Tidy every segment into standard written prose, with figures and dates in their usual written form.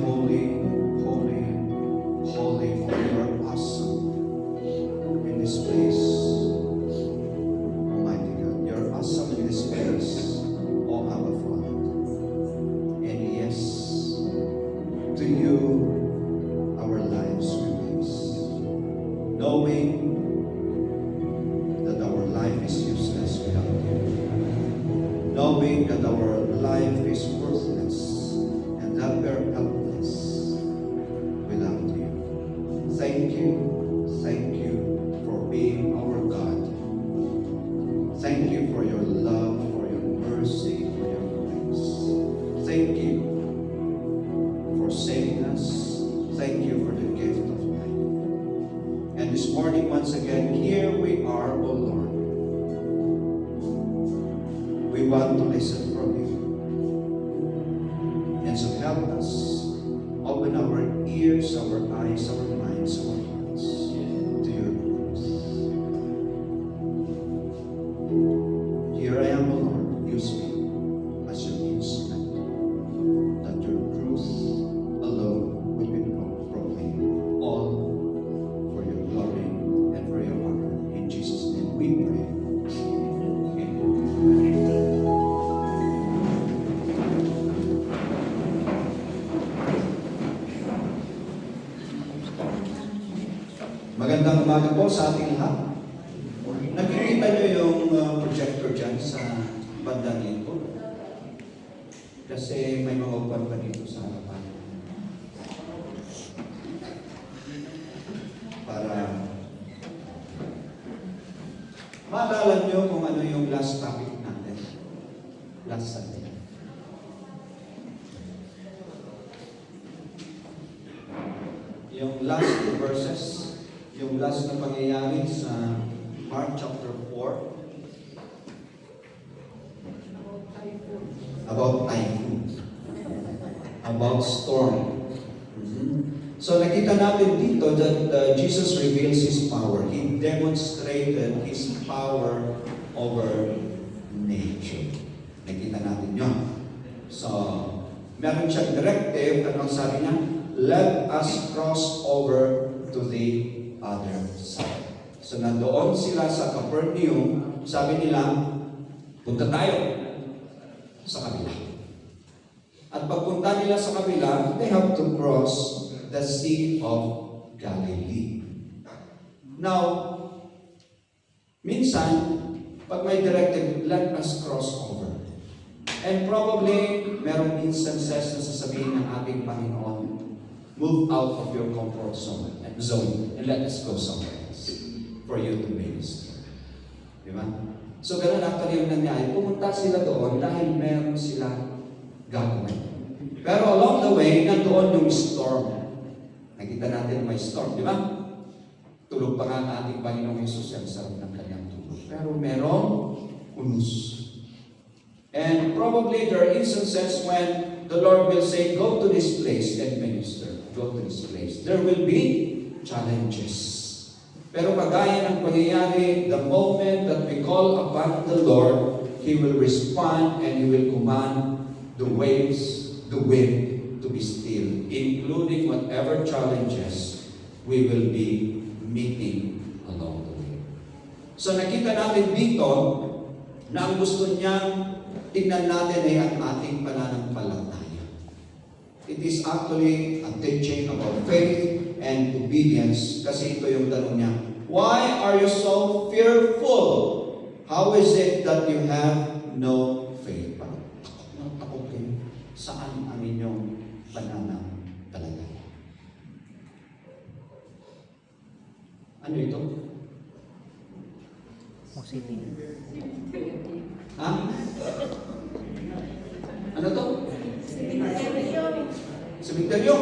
holy, holy, holy, for you are awesome in this place. Almighty God, you're awesome in this place, O Abba Father. And yes, to you our lives we raise, knowing that our life is useless without you, knowing that our life is worthless and that we are helpless without you. Thank you for being our God. Thank you for your love, for your mercy, for your grace. Thank you for saving us. Thank you for the gift of life. And this morning, once again, here we are, O Lord. We want to listen from you. And so help us. Open our ears, our eyes, our minds, our hearts to your truth. Here I am, O Lord. Use me as your instrument, that your truth alone will be proclaimed, all for your glory and for your honor. In Jesus' name we pray. Magandang umaga po sa ating lahat. Nakikita niyo yung projector dyan sa bandang ito. Kasi may mga upan pa dito sa harapan. Para maalala niyo kung ano yung last topic natin. Last Sunday. Yung last two verses, yung last na pangyayari sa Mark chapter 4 about typhoon, about storm. So nakita natin dito that Jesus reveals His power. He demonstrated His power over nature. Nakita natin yun. So, meron siyang directive, anong sabi niya? Let us cross over to the other side. So nandoon sila sa Capernaum, sabi nila, punta tayo sa kabila. At pagpunta nila sa kabila, they have to cross the Sea of Galilee. Now, minsan, pag may directive, let us cross over. And probably, merong instances na sasabihin ng ating Panginoon, move out of your comfort zone and let us go somewhere else for you to minister. Di ba? So, ganun actually yung nangyari. Pumunta sila doon dahil meron sila gagawin. Pero along the way, nandoon yung storm. Nakita natin may storm, di ba? Tulog pa nga ang ating Panginoong Hesus, ang sarap ng kanyang tulog. Pero merong unos. And probably there are instances when the Lord will say, go to this place and minister. Go to this place. There will be challenges. Pero kagaya ng pangyayari, the moment that we call upon the Lord, He will respond and He will command the waves, the wind to be still, including whatever challenges we will be meeting along the way. So nakita natin dito na ang gusto niyang tingnan natin ay ang ating pananampalataya. It is actually a teaching about faith and obedience. Kasi ito yung tanong niya, why are you so fearful? How is it that you have no faith? Takot kayo. Saan ang inyong pananampalataya? Ano ito? Ha? Ano to? Sementeryo.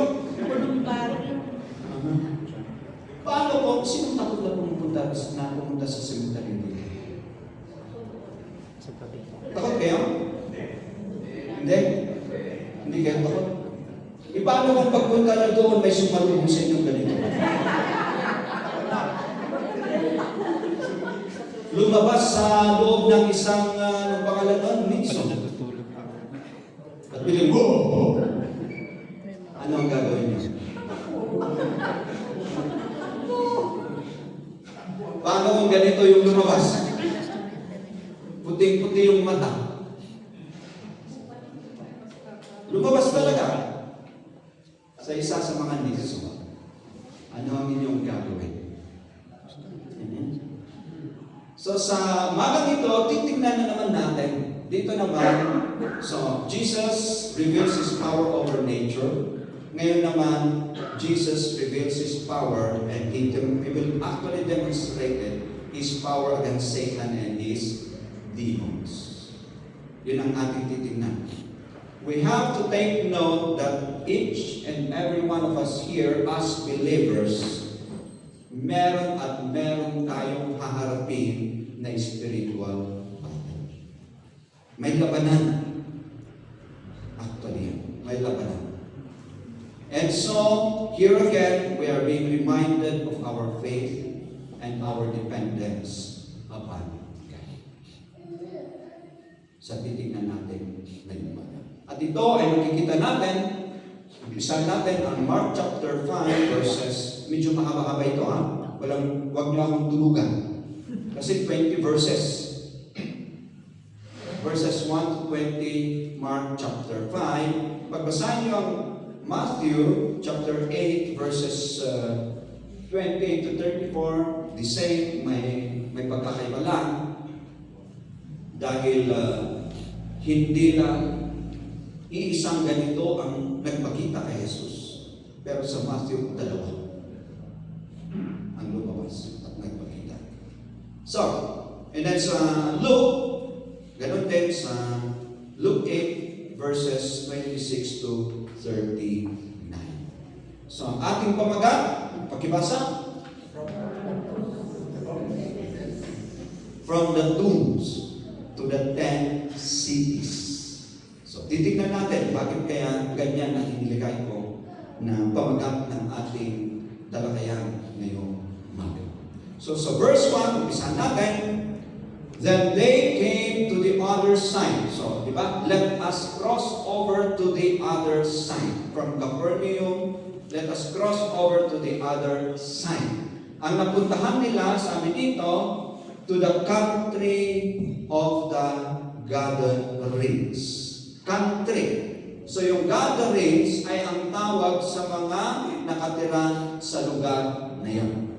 Paano po? Sino takot na pumunta sa sementeryo dito? Takot kayo? Hindi? Hindi kayo takot? Paano kung pagpunta nyo doon may sumalubong sa inyong ganito? Lumabas sa loob ng isang pangalan doon, Nixon. At bilang, whoa! Ano ang ganito yung lumabas. Puting-puti yung mata. Lumabas talaga sa isa sa mga niso. Ano ang inyong gagawin? So sa magang ito, titignan na naman natin. Dito naman, so Jesus reveals His power over nature. Ngayon naman, Jesus reveals His power and He will actually demonstrate His power against Satan and his demons. Yun ang ating titignan. We have to take note that each and every one of us here as believers, meron at meron tayong haharapin na spiritual battle. May labanan. Actually, may labanan. And so, here again, we are being reminded of our faith and our dependence upon God. Sa titignan natin ngayong umaga. At ito ay makikita natin, umpisan natin ang Mark chapter 5 verses, medyo mahaba-haba ito ha. Wag niyo akong tulugan. Kasi 20 verses. Verses 1 to 20, Mark chapter 5. Pagbasahin niyo ang Matthew chapter 8 verses 20 to 34, the same, may pagkakaiba lang. Dahil hindi lang iisang ganito ang nagpakita kay Jesus. Pero sa Matthew, dalawa ang lumabas at nagpakita. So, and then sa Luke, ganun din sa Luke 8 verses 26 to 39. So, ang ating pamagat, pakibasa, from the tombs to the 10 cities. So, titignan natin bakit kaya ganyan ang iniligay ko na pamagat ng ating talakayan ngayong umaga. So, sa verse 1, umpisahan natin, then they came to the other side. So, di ba? Let us cross over to the other side. From Capernaum, let us cross over to the other side. Ang napuntahan nila, sabi dito, to the country of the Gadarenes. Country. So yung Gadarenes ay ang tawag sa mga nakatira sa lugar na yun.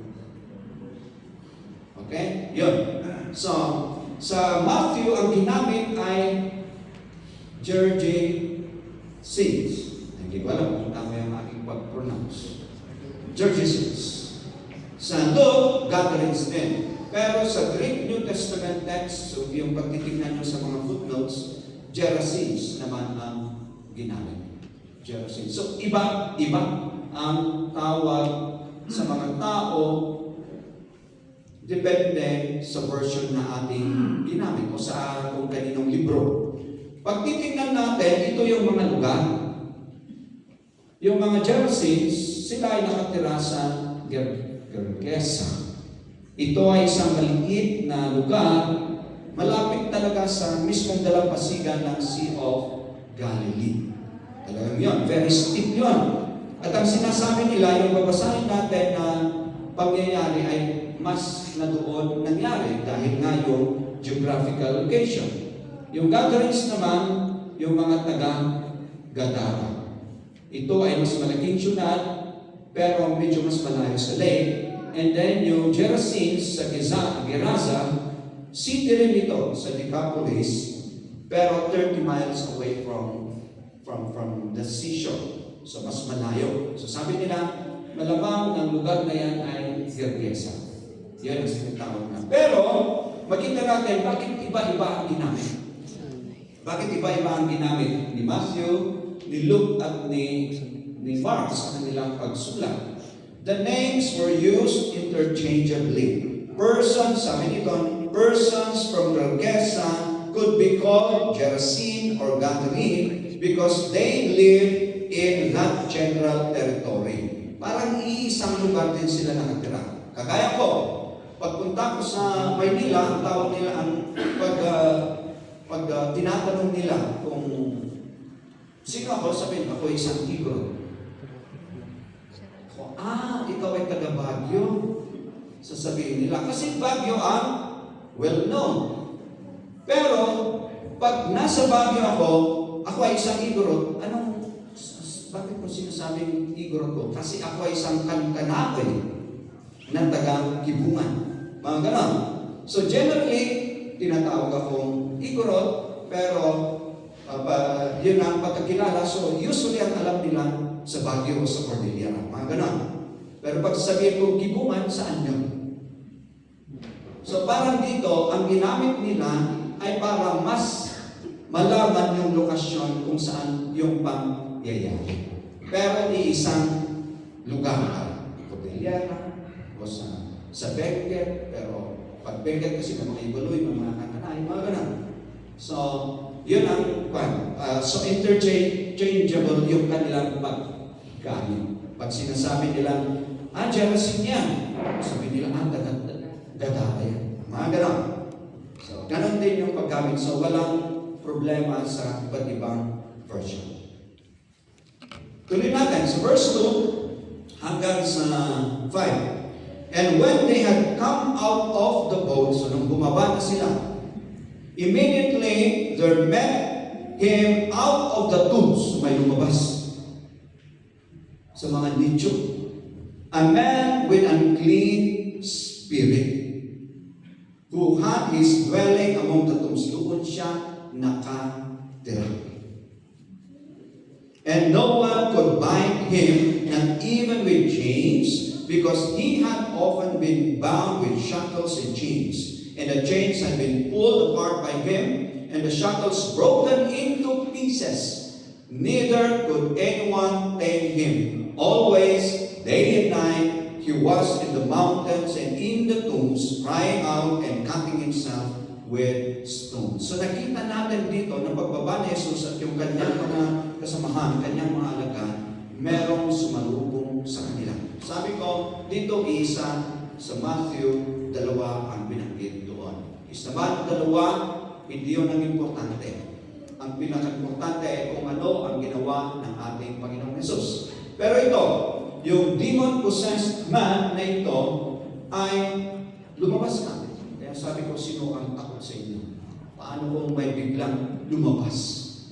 Okay? Yun. So, sa Matthew, ang ginamit ay Gergesenes. Hindi ko alam kung tama yung aking pag-pronounce. Gergesenes. Sa Luke, Gadarenes din. Pero sa Greek New Testament text, so yung pagtitignan nyo sa mga footnotes, Gerasenes naman ang ginamit. Gerasenes. So, iba ang tawag sa mga tao depende sa version na ating ginamit o sa kung kaninong libro. Pag titignan natin, ito yung mga lugar. Yung mga Gerasenes, sila ay nakatira sa Gergesa. Ito ay isang maliit na lugar, malapit talaga sa mismong dalampasigan ng Sea of Galilee. Talagang yun, very steep yun. At ang sinasabi nila, yung babasahin natin na pangyayari ay mas na doon nangyari dahil nga yung geographical location. Yung Gadarenes naman, yung mga taga-Gadara. Ito ay mas malaking syudad, pero medyo mas malayo sa lake. And then yung Gerasenes sa Gerasa, city rin ito sa Decapolis, pero 30 miles away from the seashore. So mas malayo. So sabi nila, malamang ang lugar na yan ay Gergesa. Yan ang sinatawag na. Pero, makita natin, bakit iba-iba ang ginamit? Bakit iba-iba ang ginamit ni Matthew, ni Luke, at ni Mark sa kanilang pagsulat? The names were used interchangeably. Persons, sabi nito, persons from Gergesa could be called Gerasene or Gadarene because they live in that general territory. Parang iisang lugar din sila nakatira. Kagaya ko, pagpunta ko sa Maynila, ang tawag nila, pag tinatanong nila kung sino ako, sabihin ako isang Igor. Ikaw ay taga Baguio. sasabihin nila. Kasi Baguio ang well-known. Pero, pag nasa Baguio ako ay isang Igorot. Bakit ko sinasabing Igorot ko? Kasi ako ay isang Kankanakoy na taga-Kibungan. Mga ganon. So generally, tinatawag akong Igorot, pero yun ang pagkakilala. So usually ang alam nila sa Baguio o sa Cordillera. Mga ganon. Pero pag sabihin ko Kibungan, saan yun? So parang dito, ang ginamit nila ay para mas malaman yung lokasyon kung saan yung pangyayari. Pero iisang lugar, Cordillera o sa Benguet, pero pag Benguet kasi may mga Ibaloy, may mga Kananay, mga ganun. So, yun ang so interchangeable yung kanilang paggamit. Pag sinasabi nila, Jerasin yan, sabi nila, Gadara yan. Mga ganun. So, ganun din yung paggamit. So, walang problema sa iba't ibang version. Tuloy natin sa verse 2 hanggang sa 5. And when they had come out of the boat, so nung bumaba na sila, immediately there met him out of the tombs, may lumabas sa mga nicho, a man with unclean spirit, who had his dwelling among the tombs. Doon siya nakatira. And no one could bind him, not even with chains, because he had often been bound with shackles and chains. And the chains had been pulled apart by him, and the shackles broken into pieces. Neither could anyone tame him. Always, day and night, he was in the mountains and in the tombs, crying out and cutting himself with stones. So nakita natin dito na pagbaba ni Jesus at yung kanyang mga kasamahan, kanyang mga alagad, merong sumalubong sa kanila. Sabi ko, dito isa sa Matthew 2 ang binanggit doon. Sa Matthew 2, hindi yun ang importante. Ang pinaka-importante ay kung ano ang ginawa ng ating Panginoong Jesus. Pero ito, yung demon-possessed man na ito ay lumabas na. Kaya sabi ko, sino ang takot sa inyo? Paano kung may biglang lumabas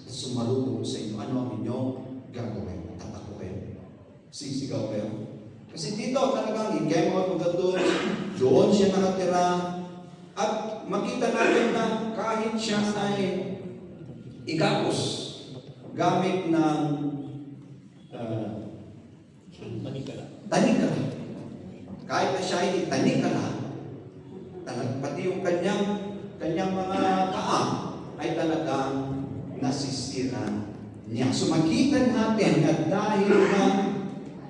at sumalubong sa inyo? Ano ang inyong gagawin? Tatakbo kayo? Sisigaw kayo? Kasi dito talagang he came out of the tomb, doon siya nakatira, at makita natin na kahit siya ay ikapos gamit ng tanikala. Kahit na siya ay tanikala, pati yung kanyang mga paa ay talagang nasisira niya. So makita natin na dahil na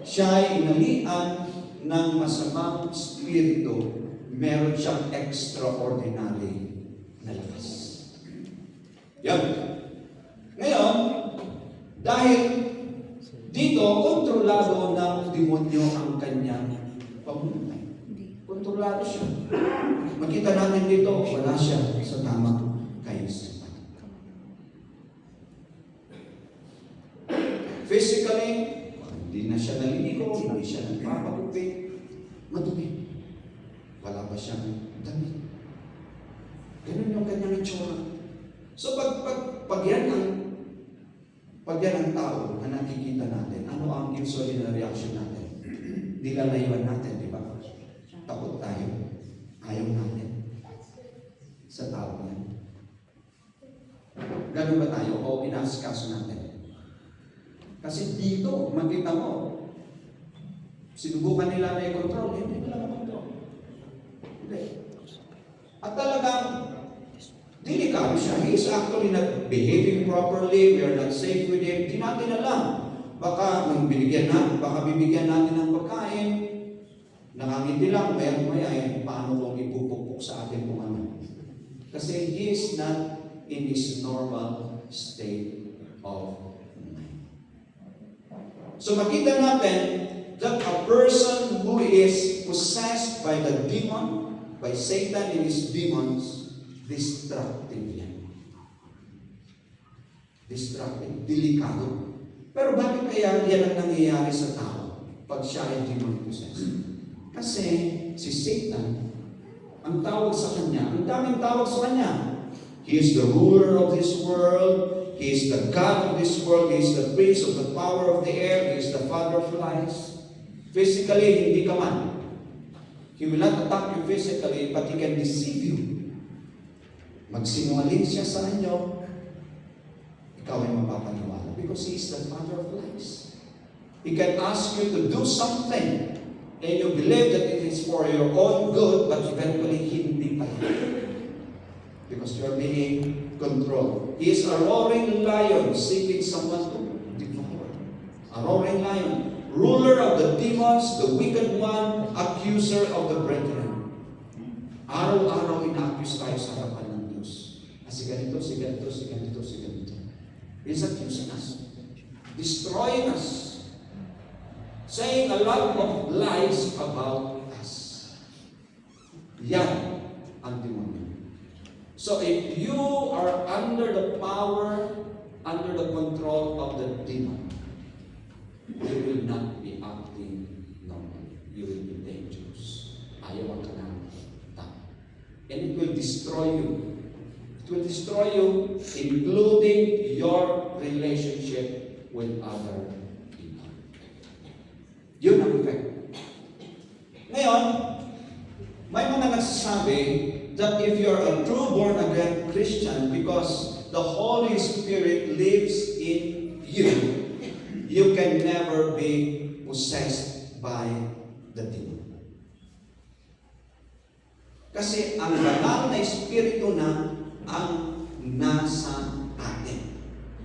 siya ay inalian ng masamang spirito, meron siyang extraordinary na lakas. Yan. Ngayon, dahil dito, kontrolado ng demonyo ang kanyang pamumuhay. Kontrolado siya. Makita natin dito, wala siya sa tamang kaisipan. Physically, hindi na siya naliligo, hindi siya nagpapagupit, madumi. Wala pa siyang damit. Ganun yung kanyang itsura. So pag yan ang tao na nakikita natin, ano ang usually na reaction natin? Nilalayuan natin, di ba? Takot tayo. Ayaw natin sa tao yan. Ganun ba tayo? O inaasikaso natin? Kasi dito, makita mo, sinubukan nila na i-control, hindi nila na-control. Hindi. At talagang, delikado siya. He is actually not behaving properly. We are not safe with him. Di natin alam. Baka bibigyan natin ng pagkain. Nakangiti lang, maya-maya, paano kung ipupukpok sa atin kung ano. Kasi he is not in his normal state of mind. So makita natin that a person who is possessed by the demon, by Satan and his demons, destructive yan. Destructive, delikado. Pero bakit kaya yan ang nangyayari sa tao pag siya ay demon possessed? Kasi si Satan, ang tawag sa kanya, ang daming tawag sa kanya. He is the ruler of this world. He is the God of this world. He is the prince of the power of the air. He is the father of lies. Physically, hindi ka man. He will not attack you physically, but he can deceive you. Magsinungaling siya sa inyo, ikaw ay mapapaniwala because he is the father of lies. He can ask you to do something and you believe that it is for your own good, but eventually hindi pala. Because you are being controlled. He is a roaring lion seeking someone to devour. A roaring lion. Ruler of the demons, the wicked one, accuser of the brethren. Araw-araw ina-accuse tayo sa harapan ng Diyos. Si ganito, si ganito, si ganito, si ganito. He's accusing us. Destroying us. Saying a lot of lies about us. Yan ang demonyo. So if you are under the power, under the control of the demon, you will not be acting normally. You will be dangerous. Ayaw ka ng tao. And it will destroy you. It will destroy you, including your relationship with other people. Yun ang effect. Ngayon, may mga nagsasabi that if you're a true born-again Christian, because the Holy Spirit lives in you, you can never be possessed by the demon. Kasi ang banal na Espiritu na ang nasa atin.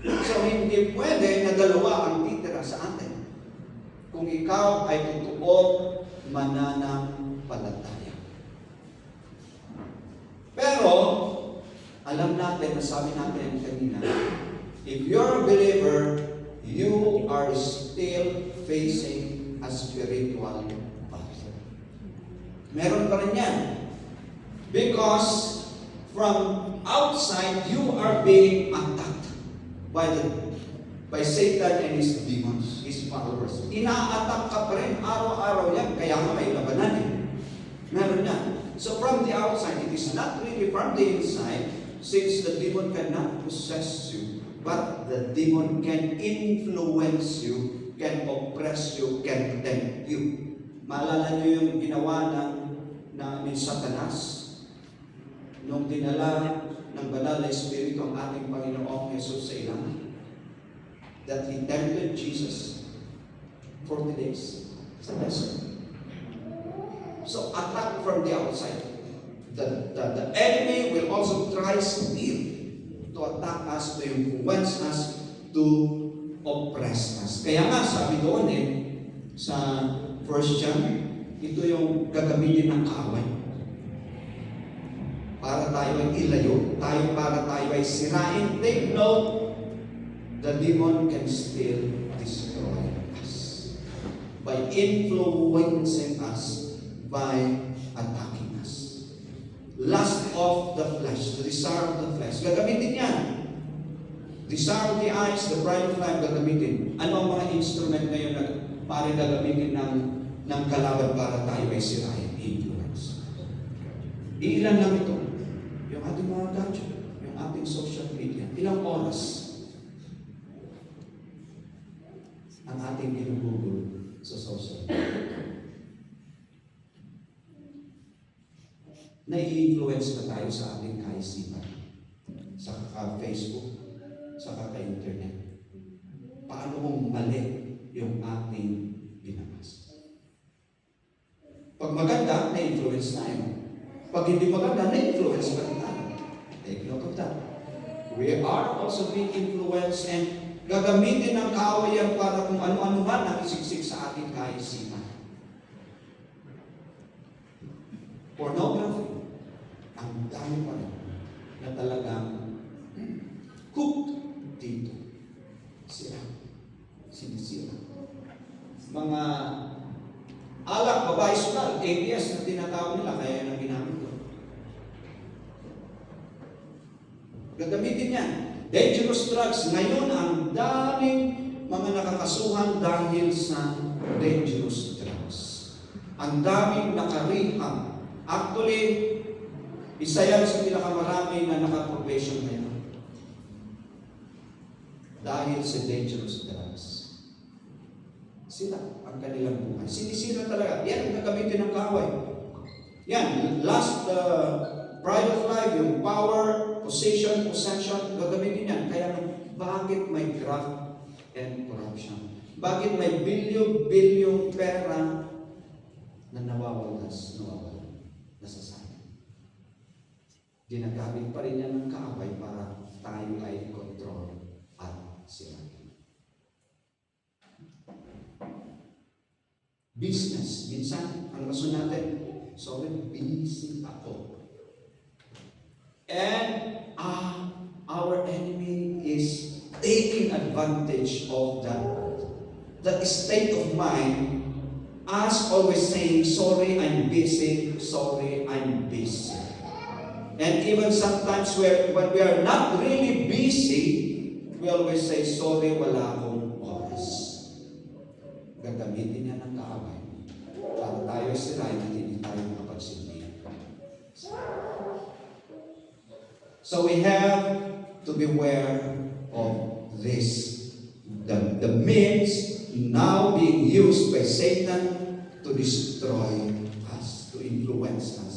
So, hindi pwede na dalawa ang titira sa atin kung ikaw ay totoong mananampalataya. Pero, alam natin, nasabi natin kanina, if you're a believer, you are still facing a spiritual battle. Meron pa rin yan. Because from outside, you are being attacked by Satan and his demons, his followers. Ina-attack ka pa rin, araw-araw yan, kaya nga may labanan eh. Meron yan. So from the outside, it is not really from the inside, since the demon cannot possess you, but the demon can influence you, can oppress you, can tempt you. Maalala niyo yung ginawa ni Satanas? Nung dinala ng banal na Espiritu ang ating Panginoong Jesus sa ilang, that He tempted Jesus 40 days sa desert. So attack from the outside. The enemy will also try still to attack us, to influence us, to oppress us. Kaya nga sabi doon sa 1 John, ito yung gagamitin ng kaaway. Para tayo ay ilayo, para tayo ay sirain. Take note, the demon can still destroy us by influencing us, by attacking us. Lust of the flesh, the desire of the flesh. Gagamitin yan. Desire of the eyes, the pride of life, gagamitin. Ano ang mga instrument ngayon na parang gagamitin ng kalaban para tayo ay sirain? Influence. Ilan lang ito. Yung ating mga gadget, yung ating social media. Ilang oras ang ating ginugugol sa social media. Nai-influence na tayo sa ating kaisipan, sa kaka-Facebook, sa kaka-internet. Paano mong mali yung ating binabasa? Pag maganda, na-influence tayo. Pag hindi maganda, na-influence pa rin tayo. Take note of that. We are also being influenced and gagamitin ng kaaway para kung ano-ano man nakisiksik sa ating kaisipan. Pornography. Ang dami pa rin na talagang hooked dito. Sinisira. Mga alak, babae sukal, ABS na tinatawag nila, kaya yun ang ginamit ko. Gagamitin yan. Dangerous drugs. Ngayon, ang daming mga nakakasuhan dahil sa dangerous drugs. Ang daming nakarehab. Actually, isa yan sa pinakamarami na naka-probation ngayon. Dahil sa dangerous drugs. Sila ang kanilang buhay. Sinisira talaga. Yan ang gagamitin ng kaaway. Yan, last pride of life, yung power, possession, gagamitin yan. Kaya bakit may graft and corruption? Bakit may bilyon-bilyong pera na nawawalas, nasasayang? Ginagamit pa rin yan ng kaaway para tayo ay control at sirain. Business, minsan, ang rason natin, sorry, busy ako. And our enemy is taking advantage of that state of mind, as always saying, sorry, I'm busy, sorry, I'm busy. And even sometimes when we are not really busy, we always say, sorry, wala akong oras. Gagamitin niya ng kaaway para tayo sirain at hindi tayo makapagsilbi. So we have to beware of this. The means now being used by Satan to destroy us, to influence us,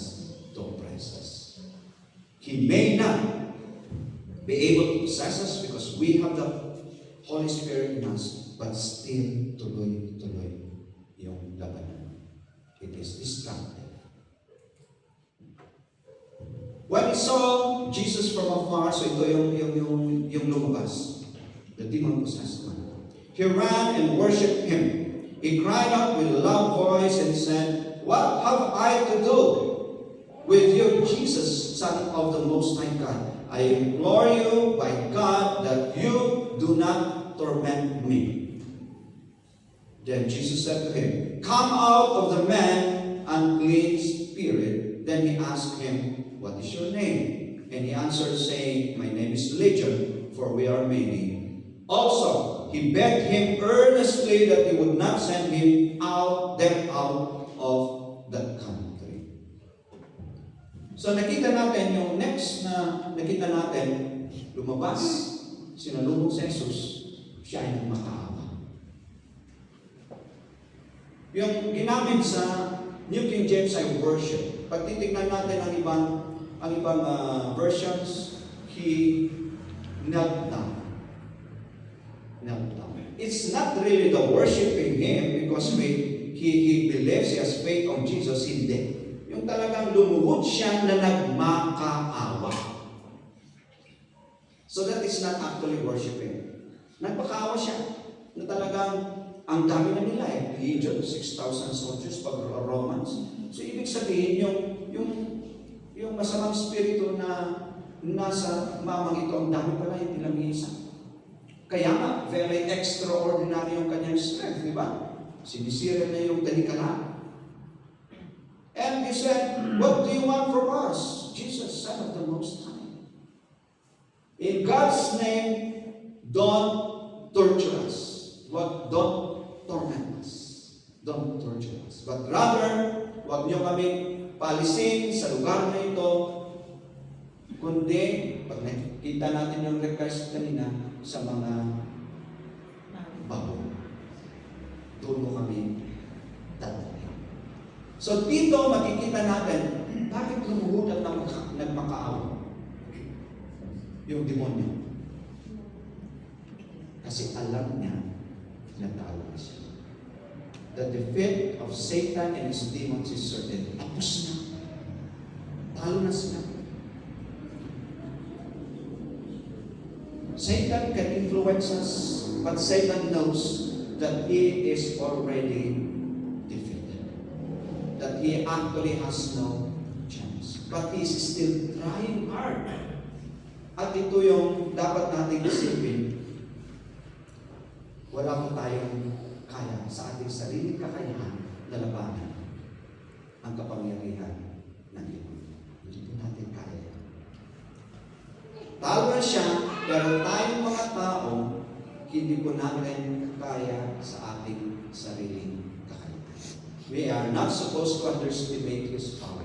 to oppress us. He may not be able to possess us because we have the Holy Spirit in us, but still tuloy-tuloy yung labanan. It is destructive. When he saw Jesus from afar, so ito yung lumabas, the demon-possessed one. He ran and worshipped him. He cried out with a loud voice and said, "What have I to do with you, Jesus, Son of the Most High God? I implore you by God that you do not torment me." Then Jesus said to him, "Come out of the man, unclean spirit." Then he asked him, "What is your name?" And he answered, saying, "My name is Legion, for we are many." Also, he begged him earnestly that he would not send them out of that country. So nakita natin yung next na nakita natin, lumabas, sinalubong si Jesus, siya ay nagmakaawa. Yung ginamit sa New King James ay worship. Pag titignan natin ang ibang versions, he knelt down. It's not really the worshiping him because he believes, he has faith on Jesus. Hindi. Yung talagang lumuhod siya na nagmakaawa. So that is not actually worshiping. Nagmakaawa siya na talagang ang dami na nila Legion, 6,000 soldiers pag Romans. So ibig sabihin yung masamang spirito na nasa mamang ito, ang dami pala, hindi lang isa. Kaya nga, very extraordinary yung kanyang strength, di ba? Sinisira na yung talikala. And he said, "What do you want from us, Jesus, Son of the Most High? In God's name, don't torture us. Don't torment us. Don't torture us. But rather, huwag niyo kami paalisin sa lugar na ito, kundi, pag nakikita natin yung request kanina, sa mga bago. Doon mo kami dadalhin. So dito makikita natin, bakit lumuhod at nagmakaawa yung demonyo? Kasi alam niya na talo na siya. The defeat of Satan and his demons is certain. Tapos na. Talo na sila. Satan can influence us, but Satan knows that he is already defeated. That he actually has no chance. But he is still trying hard. At ito yung dapat nating isipin. Wala po tayong kaya sa ating sariling kakayahan na labanan ang kapangyarihan ng Diyos. Hindi po natin kaya. Talo na siya, pero tayong mga tao, hindi po natin kaya sa ating sariling kakayahan. We are not supposed to underestimate His power.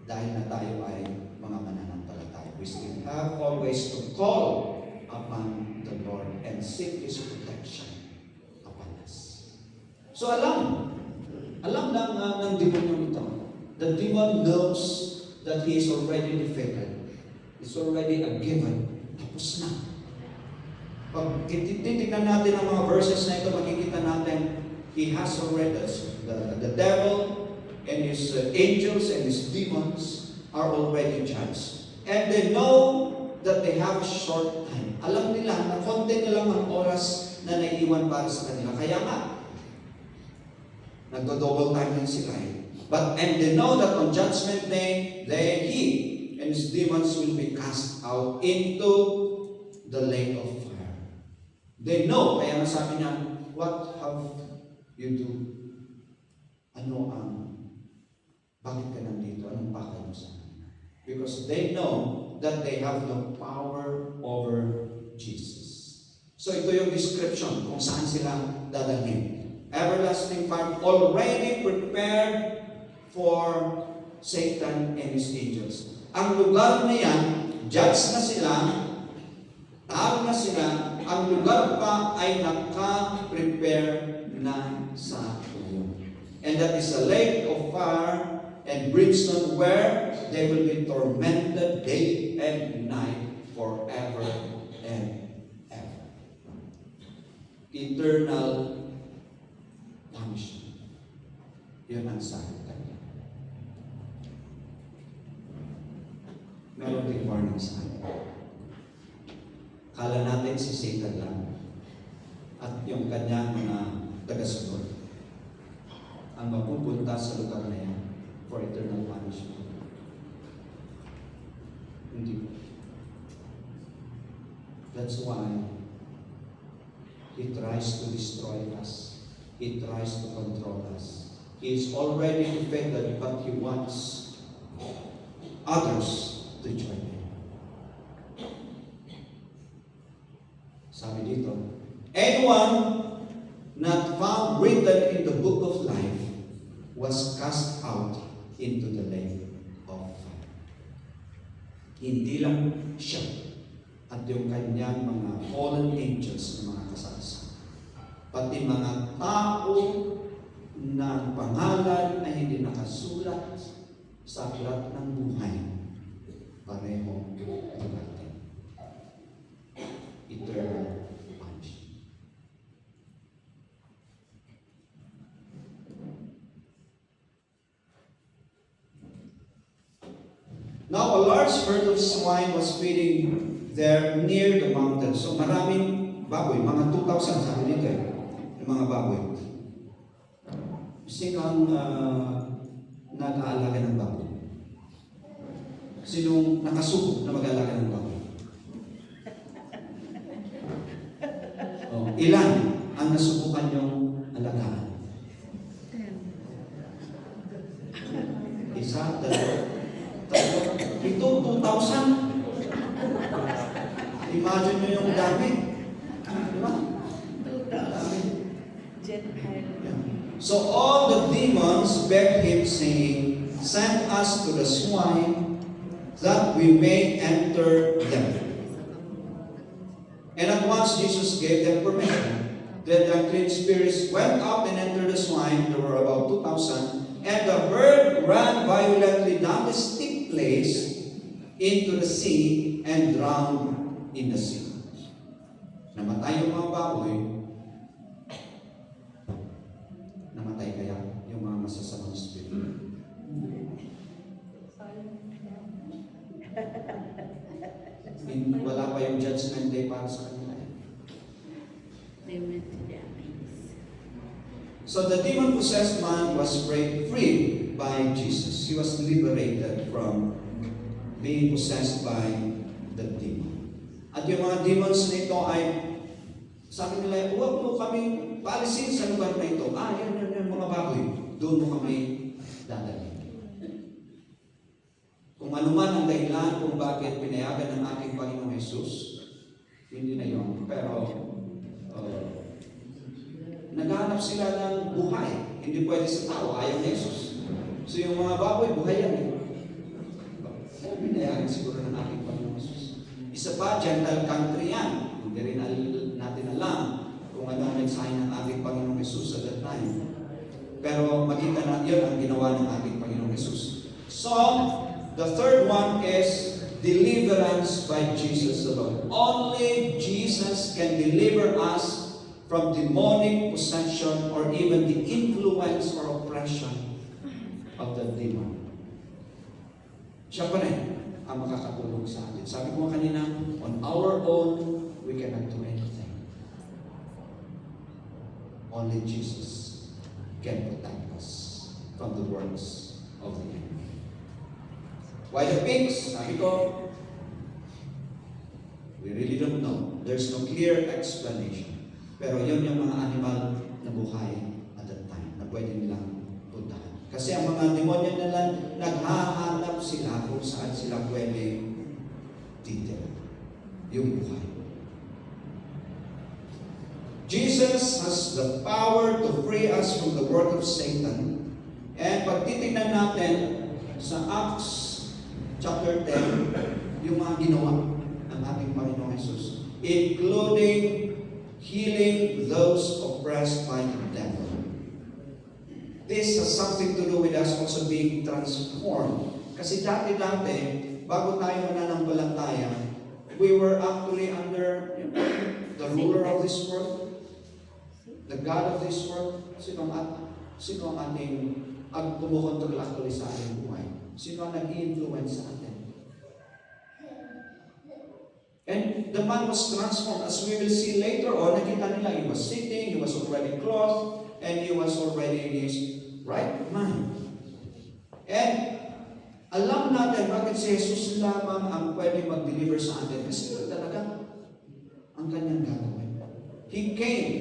Dahil na tayo ay mga mananampalataya. We still have always to call upon the Lord and seek His protection upon us. So alam ng demonyo ito. The demon knows that he is already defeated. It's already a given. Tapos na. Pag titignan natin ang mga verses na ito, makikita natin, he has already, the devil and his angels and his demons are already judged. And they know that they have a short time. Alam nila na konti na lang ang oras na naiiwan para sa kanila. Kaya nga, nagdo-double time din sila. And they know that on Judgment Day, he and his demons will be cast out into the lake of fire. They know, kaya nasabi niya, what have you do? Bakit ka nandito? Anong pakay mo sa kanila? Because they know that they have the power over Jesus. So ito yung description kung saan sila dadalhin. Everlasting fire already prepared for Satan and his angels. Ang lugar na yan, judge na sila, tao na sila, ang lugar pa ay naka-prepare na sa ngayon. And that is a lake of fire and brimstone where they will be tormented day and night forever and ever. Eternal punishment. Yun ang sakit kanya. Meron din warning sa akin. Kala natin si Satan lang at yung kanyang mga tagasunod ang mapupunta sa lugar na yan for eternal punishment. Hindi. That's why he tries to destroy us. He tries to control us. He is already defeated, but he wants others to join him. Sabi dito, anyone not found written in the book of life was cast out into the lake of fire. Hindi lang siya at yung kanyang mga fallen angels na mga kasama, pati mga tao na pangalan ay hindi nakasulat sa aklat ng buhay, pareho natin. Eternal punishment. Now a large herd of swine was feeding there near the mountain. So maraming baboy, mga 2,000 sabi nito yung mga baboy. Sino ang nag-aalaga ng baboy? Sinong nakasuko na mag-aalaga ng baboy? Ilan ang nasubukan yung alagaan? Isa, tatlo. Ito, 2,000. Imagine nyo yung dami. Di ba? So all the demons begged him, saying, send us to the swine, that we may enter them. And at once Jesus gave them permission. Then the unclean spirits went out and entered the swine. There were about 2,000. And the herd ran violently down the steep place into the sea and drowned in the sea. Namatay yung mga baboy. Namatay kaya yung mga masasamang spirito. Wala pa yung judgment day para sa kanila. They went to the abyss. So the demon-possessed man was freed by Jesus. He was liberated from being possessed by the demon. At yung mga demons na ito ay, sabi nila, huwag mo kami paalisin sa lugar na ito. Yan mga baboy. Doon mo kami dadalhin. Kung ano man ang dahilan kung bakit pinayagan ng ating Panginoong Jesus, hindi na yun. Pero, naghahanap sila ng buhay. Hindi pwede sa tao, ayaw ni Jesus. So yung mga baboy, buhay yan. Binayaran siguro ng ating Panginoon Jesus. Isa pa, Gentile country yan. Hindi rin natin alam kung ano ang mensahe ng ating Panginoong Jesus at that time. Pero makita natin yun ang ginawa ng ating Panginoong Jesus. So, the third one is deliverance by Jesus alone. Only Jesus can deliver us from demonic possession or even the influence or oppression of the demon. Siya pa rin ang makakatulong sa atin. Sabi ko kanina, on our own, we cannot do anything. Only Jesus can protect us from the works of the enemy. Why the pigs? Sabi ko, we really don't know. There's no clear explanation. Pero yun yung mga animal na buhay at that time na pwede nilang puntahan. Kasi ang mga demonyo nila, naghahanap sila kung saan sila pwede titira. Yung buhay. Jesus has the power to free us from the work of Satan. And pag titignan natin sa Acts chapter 10, yung mga ginawa ng ating Panginoong Jesus, including healing those oppressed by the devil. This has something to do with us also being transformed. Kasi dati-dati, bago tayo mananampalataya, we were actually under the ruler of this world, the God of this world. Sino ang ating kumukontrol actually sa ating buhay? Sino ang nag-i-influence sa atin? And the man was transformed, as we will see later on. Nakita nila, he was sitting, he was already clothed, and he was already in his right mind. And alam natin bakit si Jesus lamang ang pwede mag-deliver sa atin. Kasi yun talaga ang kanyang gagawin. He came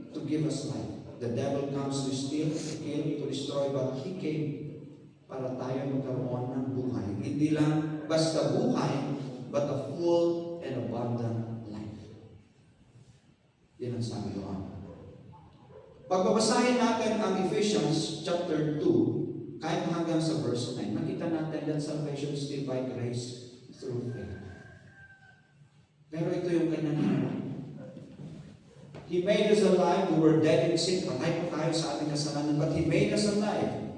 to give us life. The devil comes to steal, to kill, to destroy, but He came para tayo magkaroon ng buhay. Hindi lang basta buhay, but a full and abundant life. Yan ang sabi doon. Pagbabasahin natin ang Ephesians chapter 2, kahit hanggang sa verse 9, makita natin that salvation is still by grace through faith. Pero ito yung kanyang ginawa. He made us alive. We were dead in sin. Patay po tayo sa ating kasalanan. But He made us alive.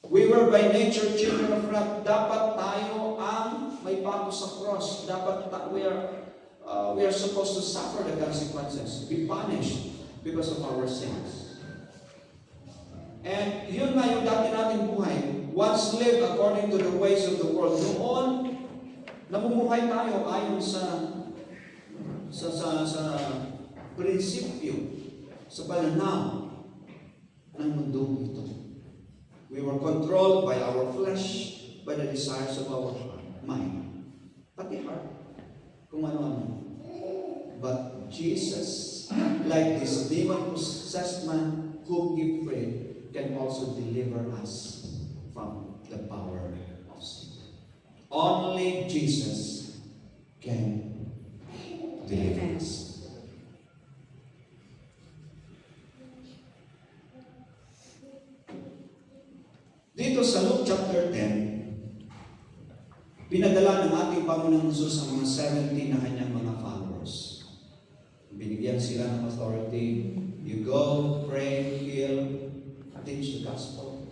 We were by nature children of wrath. Dapat tayo ang may pato sa cross. Dapat we are supposed to suffer the consequences. Be punished because of our sins. And yun nga yung dati nating buhay. Once lived according to the ways of the world. Noon, namumuhay tayo ayon sa prinsipyo, sa pananaw ng mundo ito. We were controlled by our flesh, by the desires of our mind. Pati heart, kung ano-ano. But Jesus, like this demon-possessed man whom He freed, can also deliver us from the power of sin. Only Jesus can deliver us. Dito sa Luke chapter 10, pinadala ng ating Panginoong Jesus ang mga 70 na kanyang mga followers. Binigyan sila ng authority. You go, pray, heal, teach the gospel,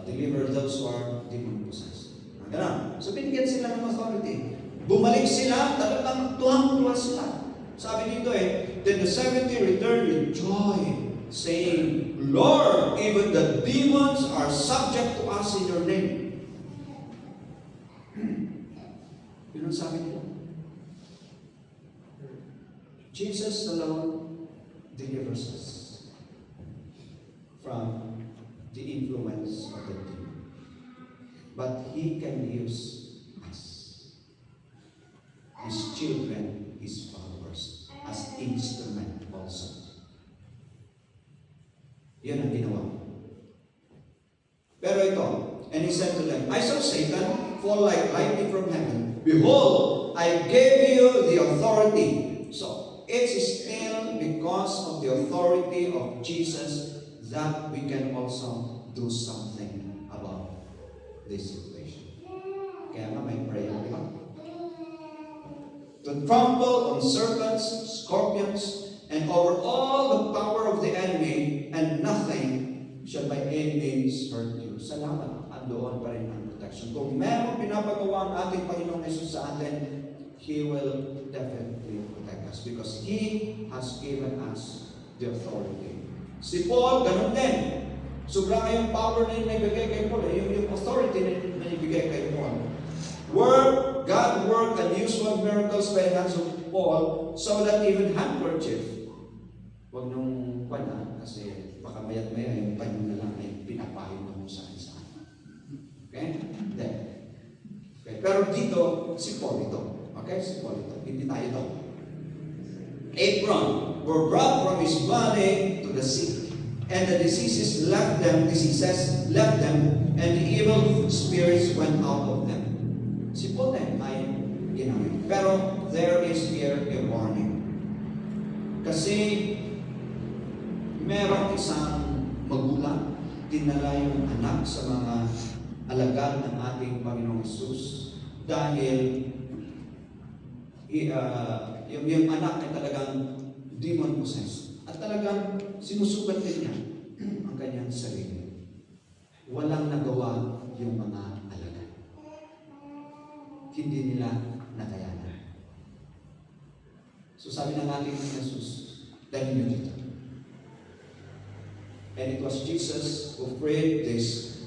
deliver those who are demon-possessed. Ganun. So binigyan sila ng authority. Bumalik sila, talagang tuwang-tuwa sila. Sabi dito then the 70 returned with joy, saying, Lord, even the demons are subject to us in your name. Yun ang sabi nila. Jesus alone delivers us from the influence of the demon. But He can use us, His children, His followers, as instrument also. Yan ang ginawa. Pero ito, and He said to them, I saw Satan fall like lightning from heaven. Behold, I gave you the authority. So, it's still because of the authority of Jesus that we can also do something about this situation. Kaya nga may prayer, di ba? To trample on serpents, scorpions, and over all the power of the enemy, and nothing shall by any means hurt you. Salamat, andoon pa rin ang protection. Kung meron pinapagawa ang ating Panginoong Jesus sa atin, He will definitely protect us because He has given us the authority. Si Paul, ganun din. Sobra yung power na yung naibigay kay Paul, yung authority na naibigay kay Paul. God worked unusual miracles by the hands of Paul so that even handkerchief, huwag nung pana, kasi baka mayat-maya yung panyo na lang ay pinapahid mo sa isa. Okay? Then, okay. Pero dito, si Paul ito. Okay? Si Paul ito. Hindi tayo ito. Apron were brought from his body to the sea, and the diseases left them, and the evil spirits went out of them. Si Paul din ay ginamit. Pero there is here a warning. Kasi merong isang magulang, dinala yung anak sa mga alagad ng ating Panginoong Hesus dahil yung anak ay talagang demon possessed. At talagang sinusugat din niya ang kanyang sarili. Walang nagawa yung mga alagad. Hindi nila nakayanan. So sabi ng ating Jesus, dahil nyo dito. And it was Jesus who freed this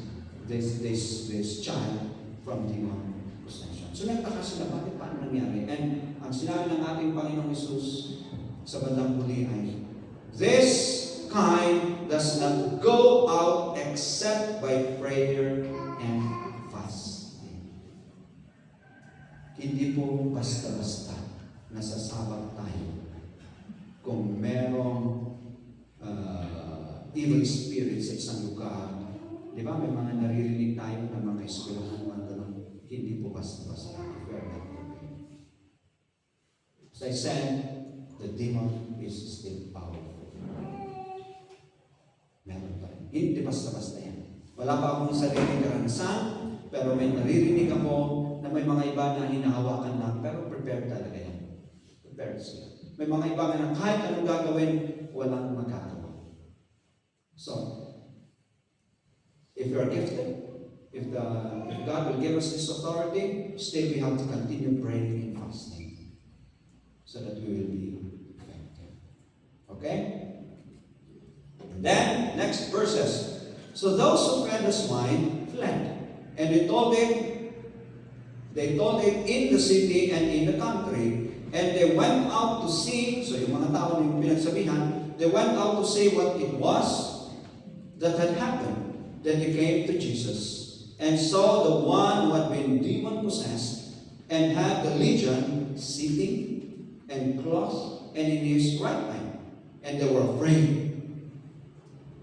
child from demon possession. So nagtaka sila, bakit paano nangyari? And ang sinabi ng ating Panginoong Jesus sa bandang huli ay, this kind does not go out except by prayer and fasting. Hindi po basta-basta nasasabak tayo kung merong evil spirits sa isang lugar. Di ba? May mga naririnig tayo ng mga eskwelahan mga ganun. Hindi po basta-basta. As I said, the demon is still powerful. Meron pa rin. Hindi basta-basta yan. Wala pa akong sariling karanasan, pero may naririnig ako na may mga iba na hinahawakan lang, pero prepared talaga yan. Prepared sila. May mga iba na kahit anong gagawin, walang magagawa. So, if you are gifted, if God will give us this authority, still we have to continue praying and fasting so that we will be effective. Okay? And then, next verses. So those who fed the swine fled, and they told it in the city and in the country, and they went out to see, so yung mga tao na yung pinagsabihan, they went out to see what it was that had happened. Then they came to Jesus and saw the one who had been demon-possessed and had the legion sitting and clothed and in his right mind. And they were afraid.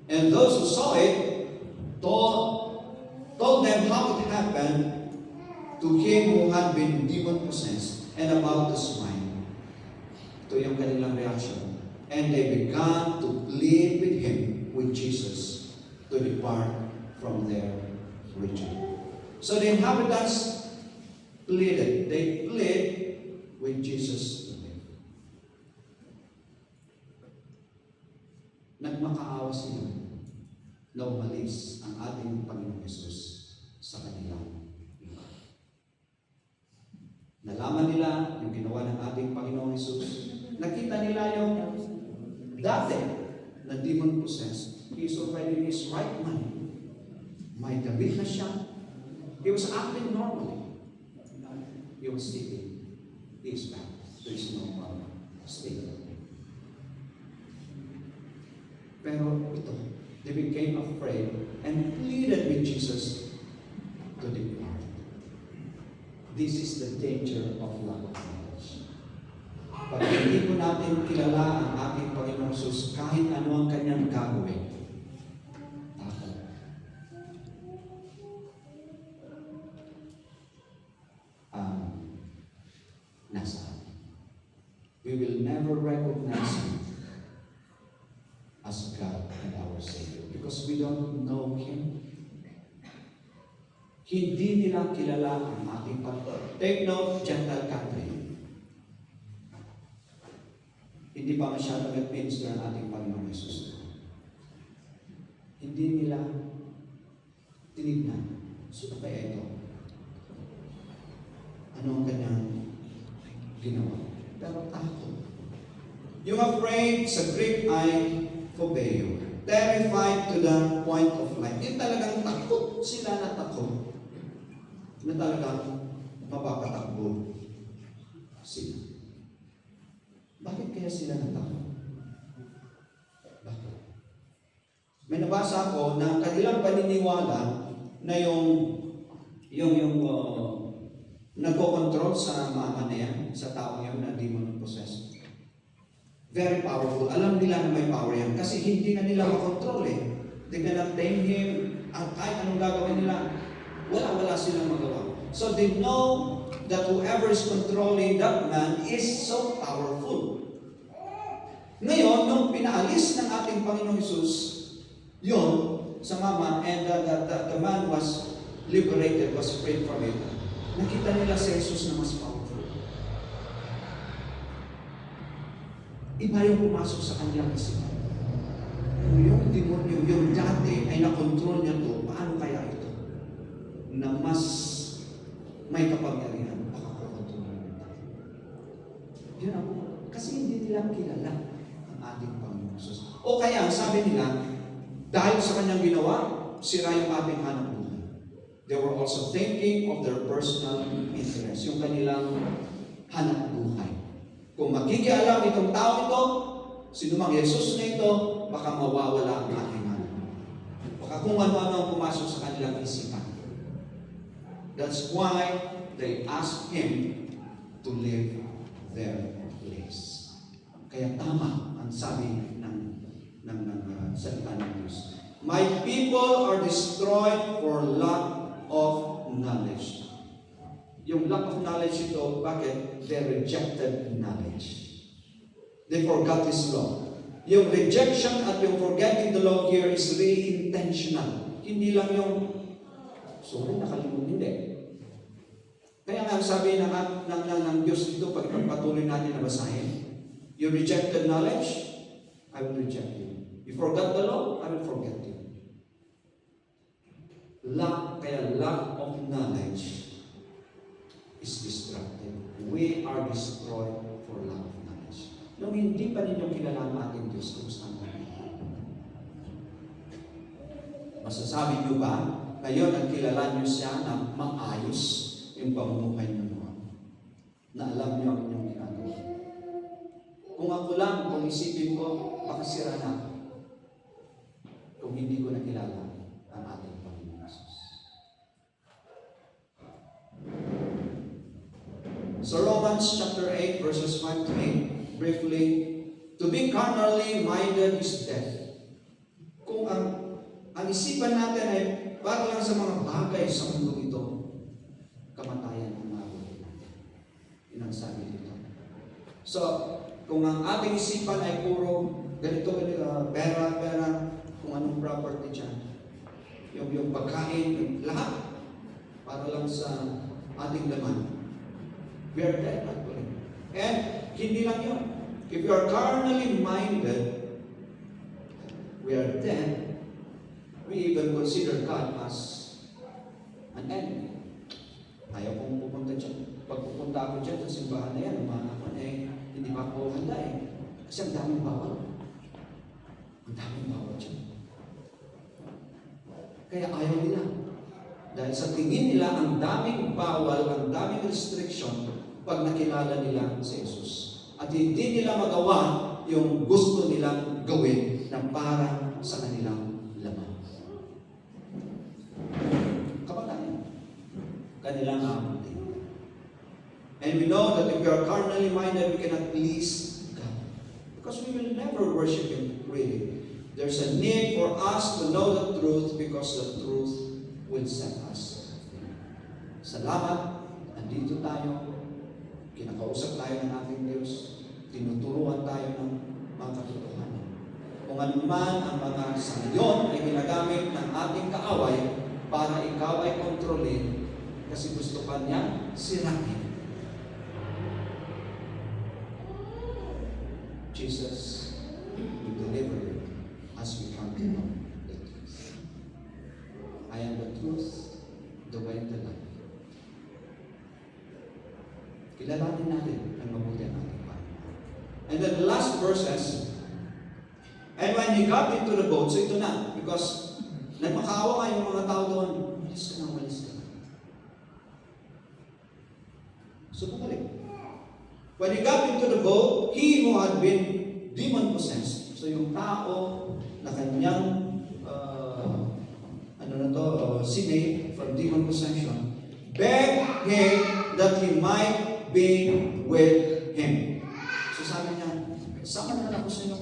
And those who saw it told them how it happened to him who had been demon-possessed and about the swine. Ito yung kanilang reaction. And they began to plead with him, with Jesus, to depart from their region. So the inhabitants pleaded. They plead with Jesus to live. Nagmakaawa sila na umalis ang ating Panginoong Jesus sa kanilang lugar. Nalaman nila yung ginawa ng ating Panginoong Jesus. Nakita nila yung dati na demon possessed. He is already in his right mind. May damit na siya. He was acting normally. He was sitting. He is back to his normal state. Pero ito, they became afraid and pleaded with Jesus to depart. This is the danger of lack of knowledge. Pag hindi po natin kilala ang ating Panginoong Jesus, kahit ano ang kanyang gagawin, nasa atin. We will never recognize Him as God and our Savior. because we don't know Him. Hindi nila kilala ang ating Panginoon. Take note, gentle country. Hindi pa masyadong nag-minister ang ating Panginoon Jesus. Hindi nila tinignan. Sino kaya ito? Ano ang kanyang ginawa? Pero takot. Yung afraid sa Greek ay phobeo. Terrified to the point of flight. Yung talagang takot sila na takot. Na talagang mapapatakbo sila. Bakit kaya sila natakot? Bakit? May nabasa ako na kanilang paniniwala na yung nagko-control sa mama na yan, sa tao yan na demon possessed. Very powerful. Alam nila na may power yan kasi hindi na nila makontrol eh. They cannot tame him. Kahit anong gagawin nila, wala silang magawa. So they know that whoever is controlling that man is so powerful. Ngayon, nung pinaalis ng ating Panginoong Hesus, yun, sa mama, and the man was liberated, was freed from it, nakita nila si Jesus na mas powerful. Iba yung pumasok sa kanilang isipan. Yung demonyo, yung dati ay nakontrol niya to, paano kaya ito? Na mas may kapangyarihan, baka kukontrol niya. Yun ako. Kasi hindi nila kilala ang ating Panginoon Jesus. O kaya, sabi nila, dahil sa kanyang ginawa, sira yung ating hanap buhay. They were also thinking of their personal interest, yung kanilang hanap buhay. Kung magkikialam itong tao ito, sinumang Jesus na ito, baka mawawala ang ating hanap. Baka kung ano-ano ang pumasok sa kanilang isipan. That's why they asked Him to leave their place. Kaya tama ang sabi ng salita ng Diyos. My people are destroyed for lack of knowledge. Yung lack of knowledge ito, bakit? They rejected knowledge. They forgot His law. Yung rejection at yung forgetting the law here is really intentional. Hindi lang yung, sorry, nakalimutan, hindi. Kaya nga sabi ng Diyos dito, pag patuloy natin na basahin, you rejected knowledge, I will reject you. You forgot the law, I will forget you. Kaya lack of knowledge is destructive. We are destroyed for lack of knowledge. Nung hindi pa ninyo kilala ang ating Diyos, kumusta ang masasabi nyo ba, ngayon ang kilala nyo siya na maayos yung pamumuhay nyo noon? Na alam nyo ang inyong ginagawa. Kung ako lang, kung isipin ko, baka sira na ako. Kung hindi ko nakilala ang ating Panginoon Jesus. So Romans chapter 8 verses 5 to 8, briefly, to be carnally minded is death. Kung ang isipan natin ay para lang sa mga bagay sa mundo ito, kamatayan ang mabuhay natin. Yun ang sabi dito. So, kung ang ating isipan ay puro ganito, pera, kung anong property dyan, yung pagkain, lahat, para lang sa ating laman, we are dead actually. And hindi lang yun. If you are carnally minded, we are dead. We even consider God as an enemy. Ayaw kong pupunta dyan. Pag pupunta ako dyan sa simbahan na yan, hindi pa ako handa eh. Kasi ang daming bawal. Ang daming bawal dyan. Kaya ayaw nila. Dahil sa tingin nila, ang daming bawal, ang daming restriction pag nakilala nila si Jesus. At hindi nila magawa yung gusto nilang gawin na para sa kanilang laman. Kapag kanilang abutin. And we know that if we are carnally minded, we cannot please God. Because we will never worship Him really. There's a need for us to know the truth because the truth will set us free. Salamat, andito tayo. Kinakausap tayo ng ating Diyos. Tinuturuan tayo ng mga katotohanan. kung ano man ang mga sa ngayon ay ginagamit ng ating kaaway para ikaw ay kontrolin kasi gusto pa niya sirain. Jesus will deliver you as we come to know the truth. I am the truth, the way, and the life. Kilalanin natin ang mabuti ang ating Panginoon. And then the last verses, and when he got into the boat, so ito na, because nagmakaawa nga yung mga tao doon, umalis ka na, umalis ka na. So bumalik. When he got into the boat, he who had been demon-possessed, so yung tao na kanyang sinave from demon possession, begged him that he might be with him. So sabi niya, sama na ako sa iyo.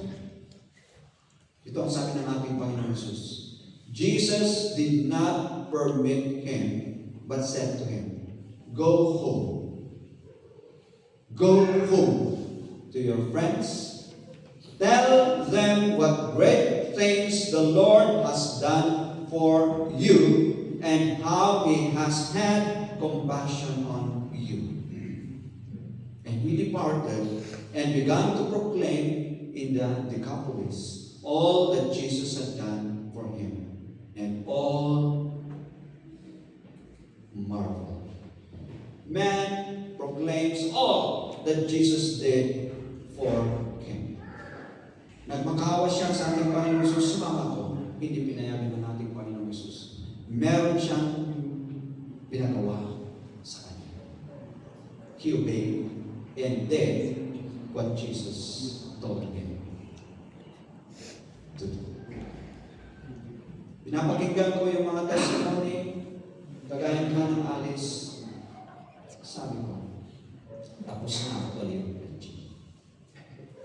Ito ang sabi ng ating Panginoon Jesus. Jesus did not permit him, but said to him, go home. Go home to your friends. Tell them what great things the Lord has done for you and how He has had compassion on you. And he departed and began to proclaim in the Decapolis all that Jesus had done for him. And all marveled. Man proclaims all that Jesus did for him. Nagmakawa siya sa ating Panginoon Jesus, sumama ko, hindi pinayagan ng ating Panginoon Jesus. Meron siyang pinagawa sa kanya. He obeyed and did what Jesus told him to do. Pinapakinggan ko yung mga testimony, kagaya ng Alice. Sabi ko, tapos na actually yung preaching.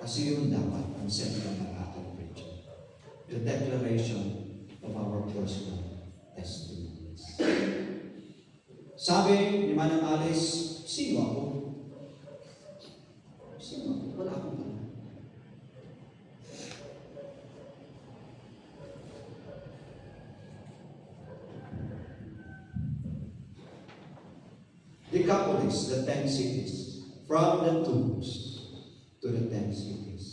Kasi yun dapat ang sentral ng ating preaching. The declaration of our personal testimonies. Sabi ni Manang Alice, sino ako? Sino ako? Wala akong pala. Decapolis, the 10 cities, from the tombs to the 10 cities.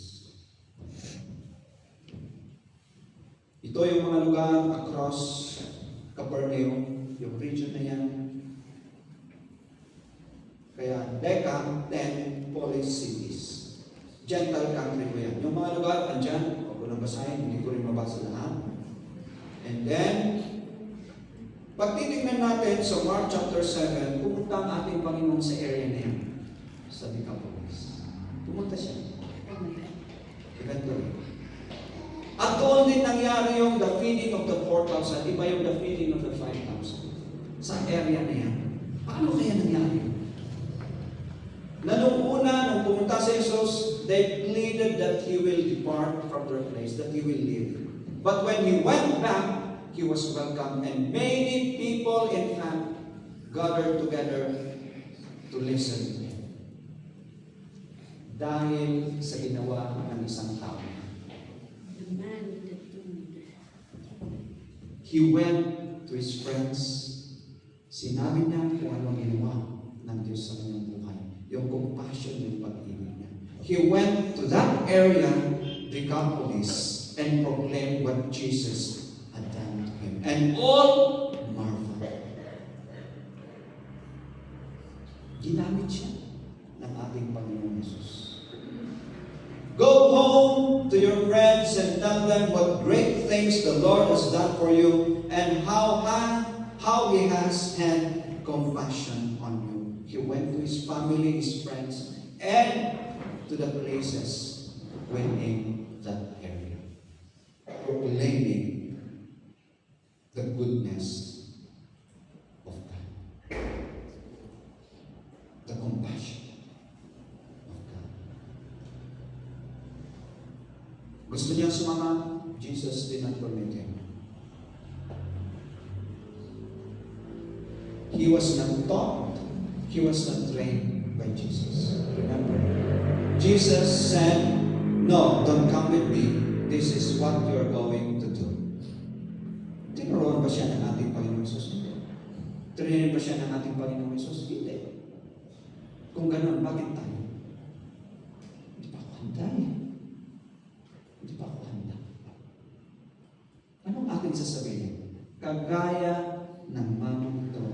Ito yung mga lugar across Capernaum, yung region na yan. Kaya Deca, 10 polis cities. Gentile country ko yan. Yung mga lugar, andyan, huwag ko nang basahin, hindi ko rin mabasa lahat. And then, pag titignan natin sa Mark chapter 7, pumunta ang ating Panginoon sa area na yan, sa Decapolis. Pumunta siya. Eventually. At doon din nangyari yung the feeding of the 4,000, iba yung the feeding of the 5,000. Sa area na yan. Paano kaya nangyari? Na nung una, nung pumunta si Jesus, they pleaded that He will depart from their place, that He will leave. But when He went back, He was welcome, and many people, in fact, gathered together to listen to Him. Dahil sa ginawa ng isang tao. The man with the tomb. He went to his friends. Sinabi niya kung ano ginawa ng Diyos sa kanyang buhay. Yung compassion, yung pag-ibig niya. He went to that area, Decapolis, and proclaimed what Jesus had done to him. And all marveled. Ginamit siya ng ating Panginoon Jesus. Go home to your friends and tell them what great things the Lord has done for you and how He has had compassion on you. He went to his family, his friends, and to the places within that area, proclaiming the goodness of God, the compassion of God. Gusto niya sumama, Jesus did not permit him. He was not taught, he was not trained by Jesus. Remember, Jesus said, no, don't come with me. this is what you're going to do. Tinuruan ba siya ng ating Panginoong Hesus? Hindi. Trinayin ba siya ng ating Panginoong Hesus? Hindi. Kung gano'n, bakit tayo? Hindi pa ako handa eh. Hindi pa ako handa. Anong ating sasabihin? Kagaya ng mamang ito,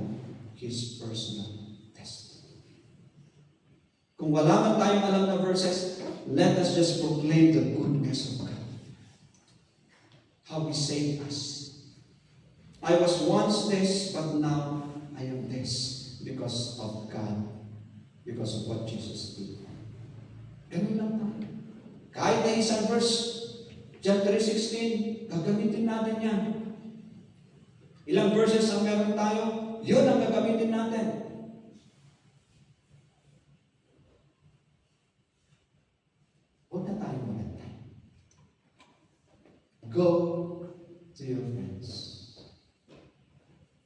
his personal test. Kung wala man tayong alam na verses, let us just proclaim the goodness of God. How He saved us. I was once this, but now I am this because of God, because of what Jesus did. Ganun lang tayo. Kahit na isang verse, John 3:16, gagamitin natin yan. Ilang verses ang meron tayo, yun ang gagamitin natin. Huwag na tayo maganda. Go to your friends.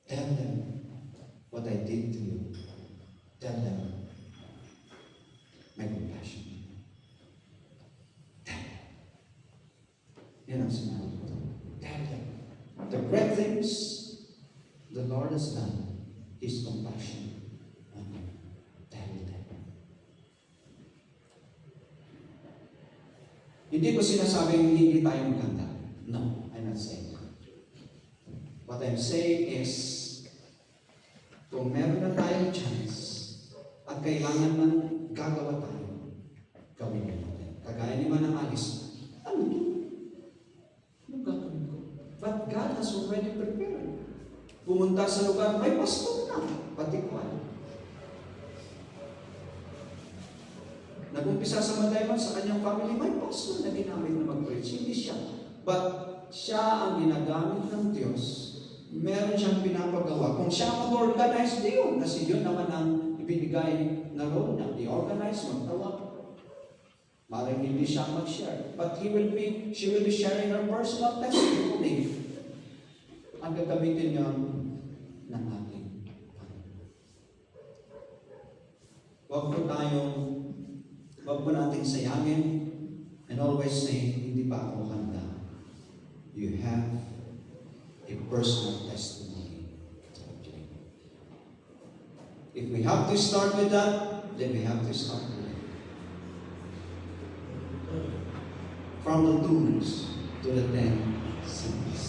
Tell them what I did to you. Tell them my compassion. Tell them. Yan ang sinabi ko. Tell them the great things the Lord has done, His compassion on you. Tell them. Hindi ko sinasabing hindi tayo maganda. No, I'm not saying that. What I'm saying is, kung meron na tayong chance at kailangan man gagawa tayo, gawin natin. Kagaya ni Manang Alice, ano to? Anong gagawin ko? But God has already prepared. Pumunta sa lugar, may pastor na, pati ko alam. Nag-umpisa sa Madayman sa kanyang family, may pastor na ginamit na mag-preach. Hindi siya. But siya ang ginagamit ng Diyos. Meron siyang pinapagawa. Kung siya mag-organize, di yun. Kasi yun naman ang ibinigay na role niya. I-organize, magtawa. Maring hindi siya mag-share. But she will be sharing her personal testimony. Ang gagamitin niya ng ating Panginoon. Huwag po natin sayangin and always say, hindi pa ako handa. You have a personal testimony. If we have to start with that, then we have to start with it. From the doers to the 10 cities.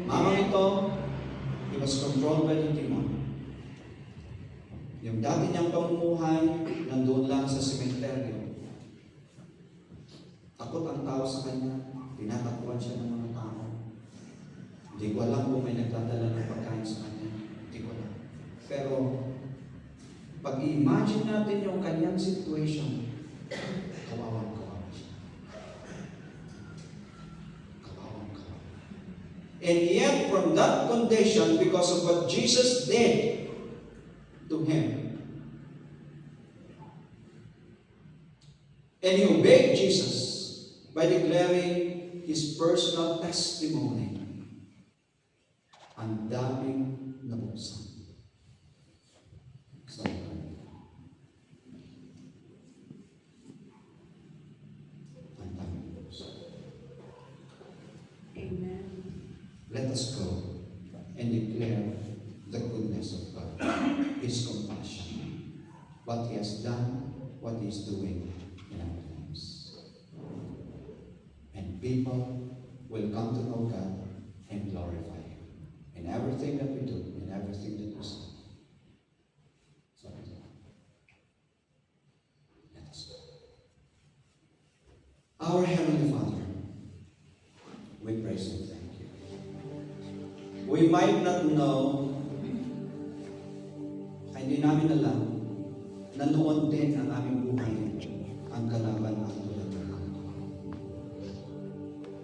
Mama ito, he was controlled by the demon. Yung dati niyang pamumuhay, nandoon lang sa sementeryo. Takot ang tao sa kanya, tinatakbuhan siya ng mga tao. Hindi ko alam kung may nagdadala ng pagkain sa kanya. Hindi ko alam. Pero, pag i-imagine natin yung kanyang situation, kawawang-kawawa siya. Kawawang-kawawa. And yet, from that condition, because of what Jesus did to him, and he obeyed Jesus by declaring his personal testimony, ang daming nabuksan. Ang daming nabuksan. Amen. Let us go and declare the goodness of God, His compassion, what He has done, what He is doing in our lives. And people will come to know God and glorify Him in everything that we do, in everything that we say. So, let us go. Our Heavenly Father, we praise and thank you. We might not know, hindi namin alam, na noon din ang aming buhay ang kalaban ang tulad ng ako.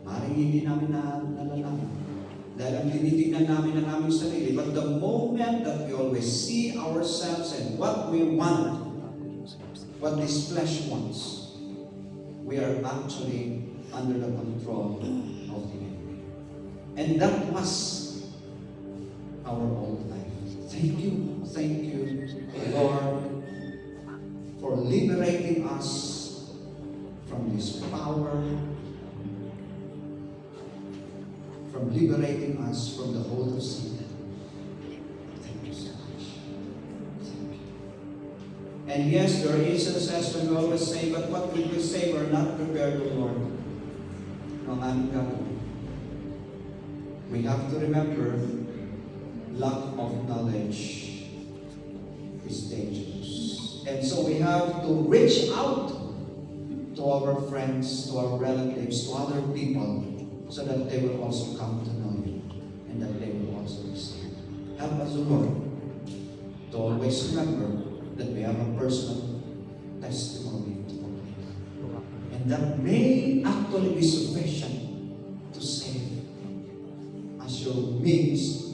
Maring hindi namin nalalaman. Dahil ang tinitingnan namin ang aming sarili. But the moment that we always see ourselves and what we want, what this flesh wants, we are actually under the control of the enemy. And that was our old life. Thank you, Lord, for liberating us from this power from liberating us from the hold of sin. Thank you so much. Thank you. And yes, there is an assessment we always say, but what will we say? We're not prepared, O Lord. No, I'm God. We have to remember, lack of knowledge is dangerous. And so we have to reach out to our friends, to our relatives, to other people, so that they will also come to know you and that they will also receive. Help us, O Lord, to always remember that we have a personal testimony to proclaim. And that may actually be sufficient to save as your means